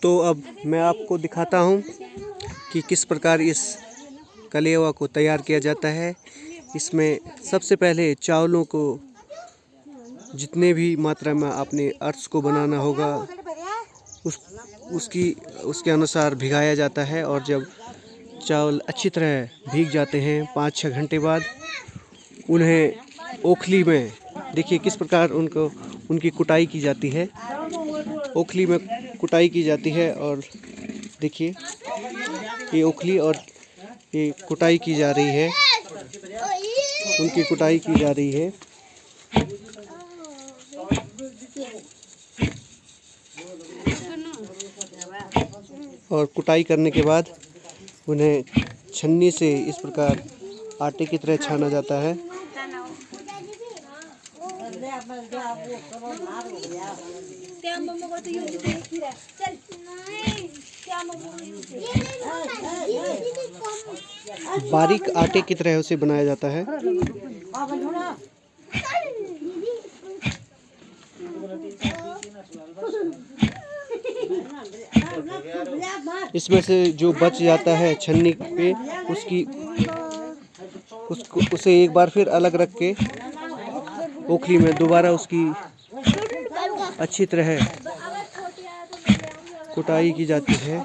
तो अब मैं आपको दिखाता हूँ कि किस प्रकार इस कलेवा को तैयार किया जाता है। इसमें सबसे पहले चावलों को जितने भी मात्रा में आपने अर्स को बनाना होगा उसके अनुसार भिगाया जाता है। और जब चावल अच्छी तरह भीग जाते हैं 5-6 घंटे बाद उन्हें ओखली में देखिए किस प्रकार उनकी कुटाई की जाती है। ओखली में कुटाई की जाती है और देखिए ये ओखली और ये कुटाई की जा रही है, उनकी कुटाई की जा रही है। और कुटाई करने के बाद उन्हें छन्नी से इस प्रकार आटे की तरह छाना जाता है। बारीक आटे की तरह उसे बनाया जाता है। इसमें से जो बच जाता है छन्नी पे उसे एक बार फिर अलग रख के ओखली में दोबारा उसकी अच्छी तरह कुटाई की जाती है।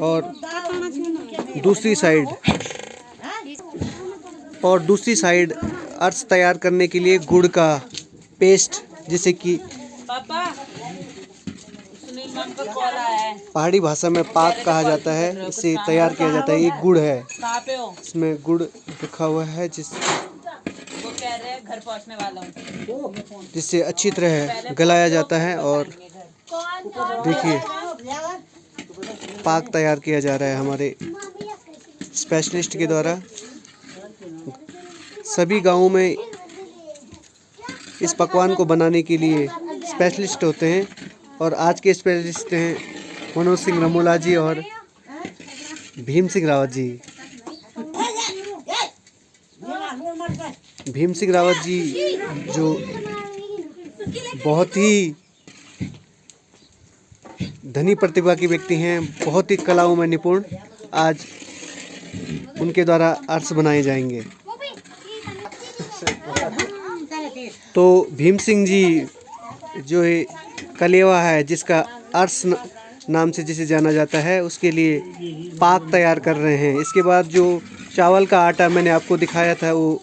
और दूसरी साइड अर्स तैयार करने के लिए गुड़ का पेस्ट, जिसे कि पहाड़ी भाषा में पाक कहा जाता है, इसे तैयार किया जाता है। ये गुड़ है, इसमें गुड़ रखा हुआ है घर पहुंचने वाला हूं, जिससे अच्छी तरह गलाया जाता है। और देखिए पाक तैयार किया जा रहा है हमारे स्पेशलिस्ट के द्वारा। सभी गांवों में इस पकवान को बनाने के लिए स्पेशलिस्ट होते हैं और आज के स्पेशलिस्ट हैं मनोज सिंह रमोला जी और भीम सिंह रावत जी। भीम सिंह रावत जी जो बहुत ही धनी प्रतिभा के व्यक्ति हैं, बहुत ही कलाओं में निपुण, आज उनके द्वारा अर्स बनाए जाएंगे। तो भीम सिंह जी जो है कलेवा है जिसका अर्स नाम से जिसे जाना जाता है, उसके लिए पाक तैयार कर रहे हैं। इसके बाद जो चावल का आटा मैंने आपको दिखाया था वो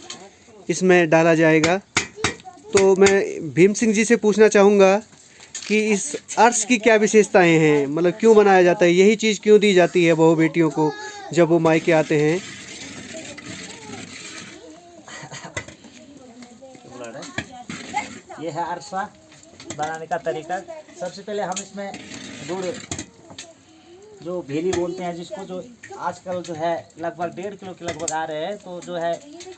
इसमें डाला जाएगा। तो मैं भीम सिंह जी से पूछना चाहूँगा कि इस अर्स की क्या विशेषताएं हैं, मतलब क्यों बनाया जाता है, यही चीज़ क्यों दी जाती है बहू बेटियों को जब वो मायके आते हैं। ये है अरसा बनाने का तरीका। सबसे पहले हम इसमें गुड़ जो भेली बोलते हैं, जिसको जो आजकल जो है लगभग 1.5 किलो के लगभग आ रहे हैं। तो जो है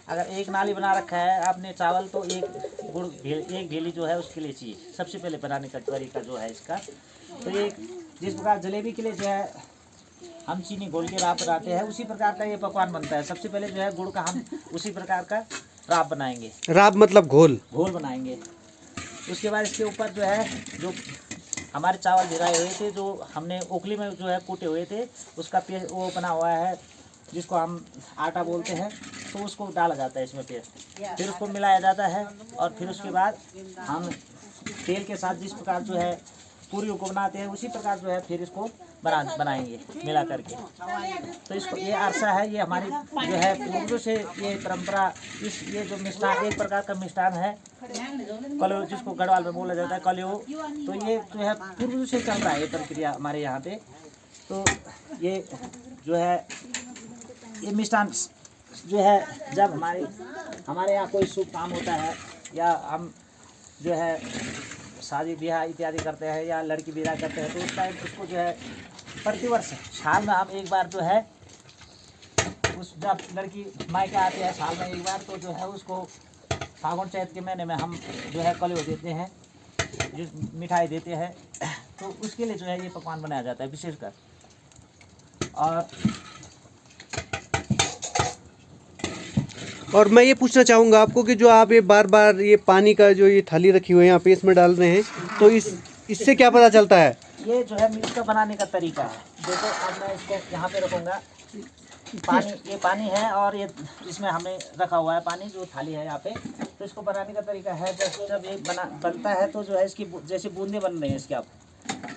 अगर एक नाली बना रखा है आपने चावल, तो एक भेली जो है उसके लिए चाहिए। सबसे पहले बनाने का तरीका जो है इसका, तो ये जिस प्रकार जलेबी के लिए जो है हम चीनी घोल के राब बनाते हैं, उसी प्रकार का ये पकवान बनता है। सबसे पहले जो है गुड़ का हम उसी प्रकार का राब बनाएंगे। राब मतलब घोल बनाएंगे। उसके बाद इसके ऊपर जो है जो हमारे चावल भिगाए हुए थे, जो हमने ओखली में जो है कूटे हुए थे, उसका पेस्ट वो बना हुआ है जिसको हम आटा बोलते हैं, तो उसको डाला जाता है इसमें पेस्ट। फिर उसको मिलाया जाता है और फिर उसके बाद हम तेल के साथ जिस प्रकार जो है पूरी को बनाते हैं, उसी प्रकार जो है फिर इसको बनाएंगे मिला करके। तो इसको ये अरसा है, ये हमारी जो है पूर्वजों से ये परंपरा, ये जो मिष्ठान एक प्रकार का मिष्ठान है कलियो, जिसको गढ़वाल में बोला जाता है कलियो। तो ये जो है पूर्वजों से चल रहा है ये प्रक्रिया हमारे यहाँ पे। तो ये जो है ये मिष्ठान जो है जब हमारे यहाँ कोई शुभ काम होता है या हम जो है शादी ब्याह इत्यादि करते हैं या लड़की विदा करते हैं, तो उस टाइम उसको जो है प्रतिवर्ष साल में हम एक बार जो है जब लड़की मायके आती है साल में एक बार, तो जो है उसको फागुन चैत के महीने में हम जो है कलियो देते हैं, जो मिठाई देते हैं। तो उसके लिए जो है ये पकवान बनाया जाता है विशेषकर। और और मैं ये पूछना चाहूँगा आपको कि जो आप ये बार बार ये पानी का जो ये थाली रखी हुई है यहाँ पे इसमें डाल रहे हैं, तो इससे क्या पता चलता है? ये जो है इसका बनाने का तरीका है। देखो अब मैं इसको यहाँ पे रखूँगा, पानी, ये पानी है और ये इसमें हमने रखा हुआ है पानी, जो थाली है यहाँ पे। तो इसको बनाने का तरीका है, जब ये बनता है तो जो है इसकी जैसे बूंदे बन रही हैं इसके, आप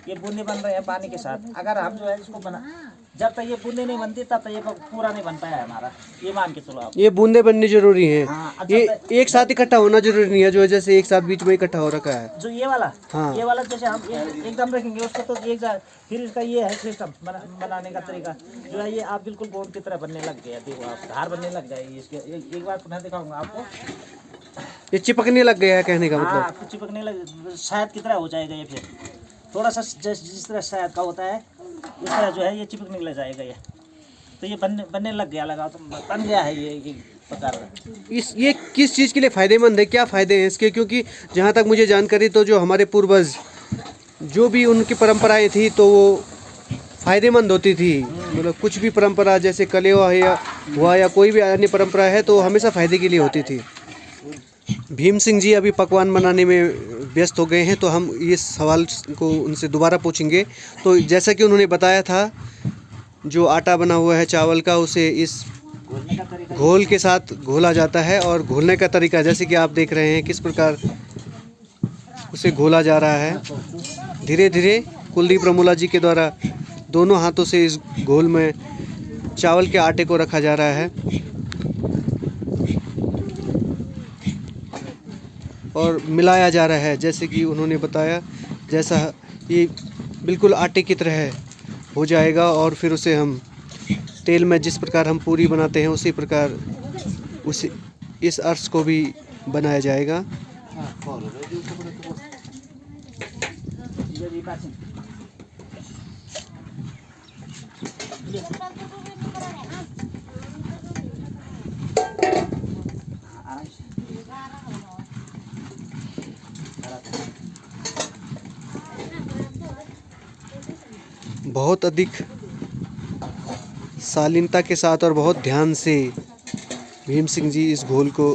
ये बूंदे बन रहे हैं पानी के साथ। अगर हम जो है इसको जब तक ये बूंदे नहीं बनती तब तक ये पूरा नहीं बन पाया हमारा, ये मान के चलो आप। ये बूंदे बननी जरूरी है। हाँ, ये एक साथ इकट्ठा होना जरूरी नहीं है, जो जैसे एक साथ बीच में इकट्ठा हो रखा है जो ये वाला। हाँ। ये वाला जैसे हम एकदम रखेंगे उसको तो एक फिर इसका ये है सिस्टम बनाने का तरीका जो है, ये आप बिल्कुल गोंद की तरह बनने लग गया। देखो आप धार बनने लग जाएगी इसके। एक बार पुनः दिखाऊंगा आपको। ये चिपकने लग गया है कहने का मतलब। हाँ, चिपकने लग, शहद की तरह हो जाएगा ये। फिर थोड़ा सा जिस तरह शहद का होता है उस तरह जो है ये चिपकने लग जाएगा ये। तो ये बनने लग गया, लगा तो बन गया है ये प्रकार का। ये किस चीज़ के लिए फ़ायदेमंद है, क्या फ़ायदे हैं इसके? क्योंकि जहाँ तक मुझे जानकारी, तो जो हमारे पूर्वज जो भी उनकी परंपराएं थी तो वो फ़ायदेमंद होती थी। मतलब कुछ भी परंपरा जैसे कलेवा हुआ या कोई भी अन्य परंपरा है तो हमेशा फ़ायदे के लिए होती थी। भीम सिंह जी अभी पकवान बनाने में व्यस्त हो गए हैं, तो हम इस सवाल को उनसे दोबारा पूछेंगे। तो जैसा कि उन्होंने बताया था, जो आटा बना हुआ है चावल का, उसे इस घोल के साथ घोला जाता है। और घोलने का तरीका जैसे कि आप देख रहे हैं किस प्रकार उसे घोला जा रहा है। धीरे धीरे कुलदीप रमोला जी के द्वारा दोनों हाथों से इस घोल में चावल के आटे को रखा जा रहा है और मिलाया जा रहा है। जैसे कि उन्होंने बताया, जैसा ये बिल्कुल आटे की तरह हो जाएगा और फिर उसे हम तेल में जिस प्रकार हम पूरी बनाते हैं उसी प्रकार उसे इस अर्श को भी बनाया जाएगा। बहुत अधिक शालीनता के साथ और बहुत ध्यान से भीम सिंह जी इस घोल को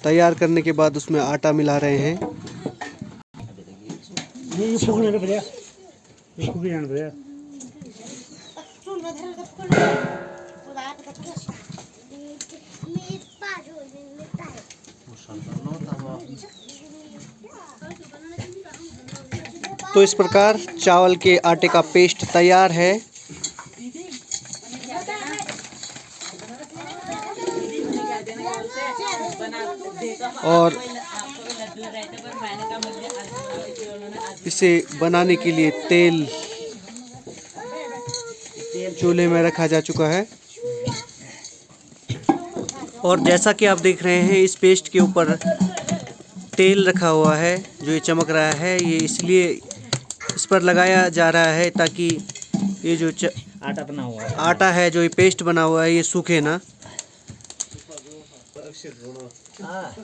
तैयार करने के बाद उसमें आटा मिला रहे हैं। तो इस प्रकार चावल के आटे का पेस्ट तैयार है। और इसे बनाने के लिए तेल चूल्हे में रखा जा चुका है। और जैसा कि आप देख रहे हैं, इस पेस्ट के ऊपर तेल रखा हुआ है। जो ये चमक रहा है, ये इसलिए इस पर लगाया जा रहा है ताकि ये जो आटा बना हुआ है, आटा है, जो ये पेस्ट बना हुआ है, ये सूखे ना।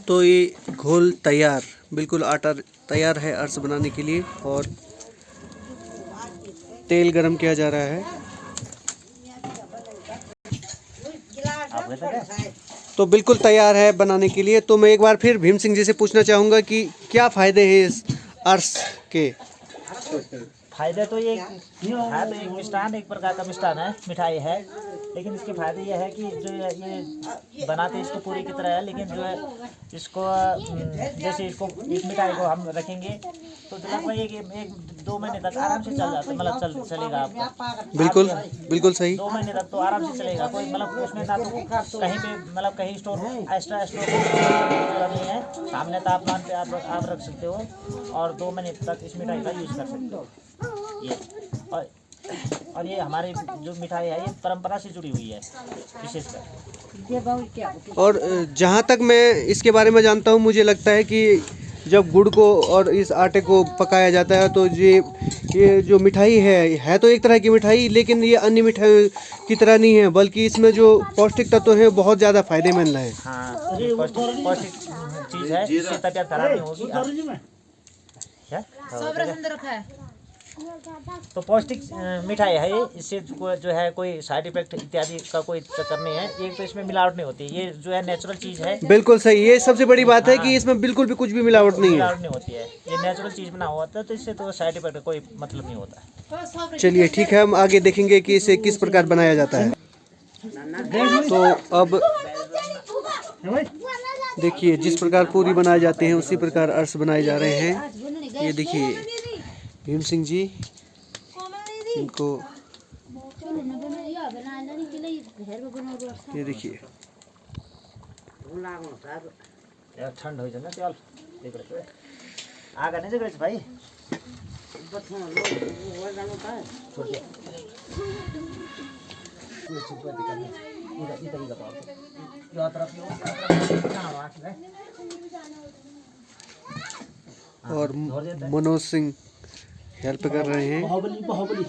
तो ये घोल तैयार, बिल्कुल आटा तैयार है अर्स बनाने के लिए। और तेल गरम किया जा रहा है। तो बिल्कुल तैयार है बनाने के लिए। तो मैं एक बार फिर भीम सिंह जी से पूछना चाहूँगा कि क्या फ़ायदे हैं इस अर्स के? फायदे तो ये है, तो एक मिष्ठान, एक प्रकार का मिष्ठान है, मिठाई है। लेकिन इसके फायदे ये है कि जो ये बनाते इसको पूरी की तरह है, लेकिन जो है इसको जैसे इसको इस मिठाई को हम रखेंगे तो लगभग एक 2 महीने तक आराम से चल जाता है। मतलब चलेगा आपका। बिल्कुल बिल्कुल सही। 2 महीने तक तो आराम से चलेगा। कोई मतलब उसमें ना तो कहीं पे मतलब कहीं स्टोर एक्स्ट्रा स्टोर नहीं है, सामने तापमान पे आप रख सकते हो और 2 महीने तक इस मिठाई का यूज़ कर सकते हो। ये और ये हमारी जो मिठाई है ये परंपरा से जुड़ी हुई है विशेषकर। और जहाँ तक मैं इसके बारे में जानता हूँ, मुझे लगता है कि जब गुड़ को और इस आटे को पकाया जाता है तो ये जो मिठाई है तो एक तरह की मिठाई, लेकिन ये अन्य मिठाई की तरह नहीं है, बल्कि इसमें जो पौष्टिक तत्व हैं बहुत ज़्यादा फायदेमंद हैं। हाँ, पौष्टिक चीज़ है, इससे तबीयत खराब नहीं होगी। क्या तो पौष्टिक मिठाई है ये। इससे जो है कोई साइड इफेक्ट इत्यादि का कोई चक्कर नहीं है। एक तो इसमें मिलावट नहीं होती, ये जो है नेचुरल चीज़ है। बिल्कुल सही, ये सबसे बड़ी बात है कि इसमें बिल्कुल भी कुछ भी मिलावट नहीं है। मिलावट नहीं होती है, ये नेचुरल चीज़ बना हुआ होता है, तो इससे तो साइड इफेक्ट का कोई मतलब नहीं होता। चलिए ठीक है, हम आगे देखेंगे कि इसे किस प्रकार बनाया जाता है। तो अब देखिए, जिस प्रकार पूरी बनाए जाते हैं उसी प्रकार अर्स बनाए जा रहे हैं। ये देखिए भीम सिंह जी, इनको ये देखिए यार ठंड हो जाए ना, चल देख रहे आगा नहीं देख रहे भाई। छोड़ दिया। और मनोज सिंह हेल्प कर रहे हैं। बाहुबली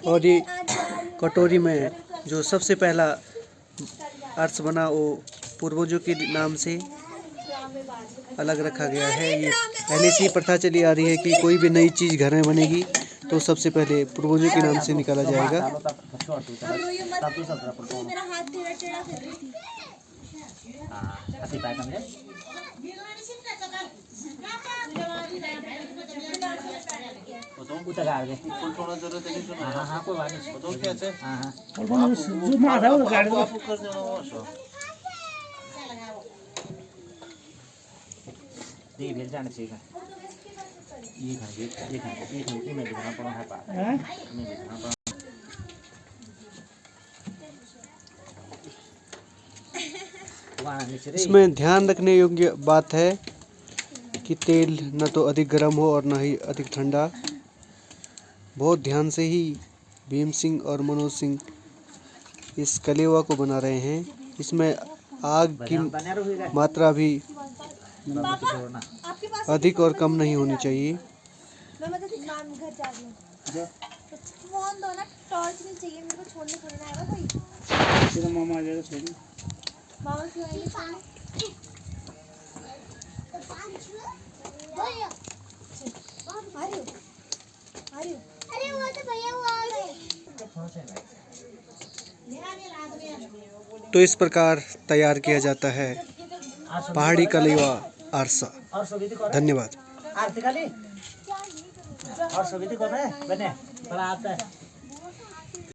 और ये कटोरी में जो सबसे पहला अर्स बना वो पूर्वजों के नाम से अलग रखा गया है। ये पहले से ही प्रथा चली आ रही है कि कोई भी नई चीज़ घर में बनेगी तो सबसे पहले पूर्वजों के नाम से निकाला जाएगा। भेज जाने चाहिए इसमें ध्यान रखने योग्य बात है कि तेल न तो अधिक गर्म हो और न ही अधिक ठंडा। बहुत ध्यान से ही भीम सिंह और मनोज सिंह इस कलेवा को बना रहे हैं। इसमें आग की मात्रा भी अधिक और कम नहीं होनी चाहिए। तो इस प्रकार तैयार किया जाता है पहाड़ी कलेवा अरसा। धन्यवाद। आरती काली और सभी को बने बड़ा आता है।